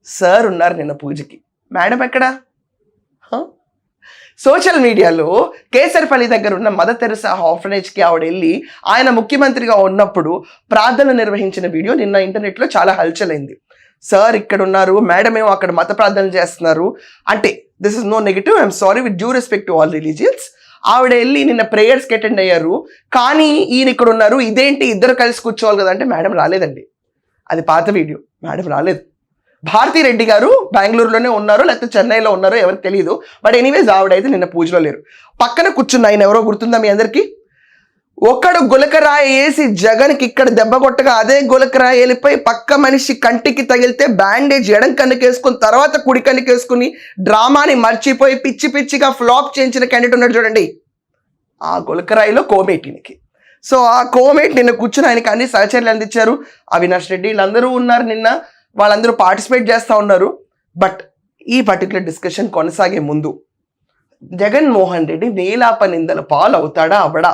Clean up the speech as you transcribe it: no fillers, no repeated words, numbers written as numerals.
Sir ఉన్నారు నిన్న పూజకి, మేడం ఎక్కడా? సోషల్ మీడియాలో కేసర్పల్లి దగ్గర ఉన్న మదర్ తెరెసా ఆర్ఫనేజ్కి ఆవిడ వెళ్ళి ఆయన ముఖ్యమంత్రిగా ఉన్నప్పుడు ప్రార్థనలు నిర్వహించిన వీడియో నిన్న ఇంటర్నెట్లో చాలా హల్చలైంది. సార్ ఇక్కడ ఉన్నారు, మేడం ఏమో అక్కడ మత ప్రార్థనలు చేస్తున్నారు. అంటే this is no negative, I'm sorry with due respect to all religions. ఆవిడ వెళ్ళి నిన్న ప్రేయర్స్కి అటెండ్ అయ్యారు, కానీ ఈయన ఇక్కడ ఉన్నారు, ఇదేంటి ఇద్దరు కలిసి కూర్చోవాలి కదా అంటే మేడం రాలేదండి. అది పాత వీడియో, మేడం రాలేదు. భారతీ రెడ్డి గారు బెంగళూరులోనే ఉన్నారు, లేకపోతే చెన్నైలో ఉన్నారో ఎవరికి తెలియదు. బట్ ఎనీవేస్ ఆవిడైతే నిన్న పూజలో లేరు. పక్కన కూర్చున్న ఆయన ఎవరో గుర్తుందా మీ అందరికీ? ఒక్కడు గులకరాయి వేసి జగన్కి ఇక్కడ దెబ్బ కొట్టగా అదే గులకరాయి వెళ్ళిపోయి పక్క మనిషి కంటికి తగిలితే బ్యాండేజ్ ఎడం కన్నుకి వేసుకుని తర్వాత కుడి కన్నుకి వేసుకుని డ్రామాని మర్చిపోయి పిచ్చి పిచ్చిగా ఫ్లాప్ చేయించిన క్యాండిడేట్ ఉన్నాడు చూడండి, ఆ గులకరాయిలో కోమేటినికి. సో ఆ కోమేట్ నిన్న కూర్చుని ఆయనకి అన్ని సహచర్యలు అందించారు. అవినాష్ రెడ్డి వీళ్ళందరూ ఉన్నారు నిన్న, వాళ్ళందరూ పార్టిసిపేట్ చేస్తూ ఉన్నారు. బట్ ఈ పర్టికులర్ డిస్కషన్ కొనసాగే ముందు జగన్మోహన్ రెడ్డి నేలాప నిందల పాలు అవుతాడా అవడా?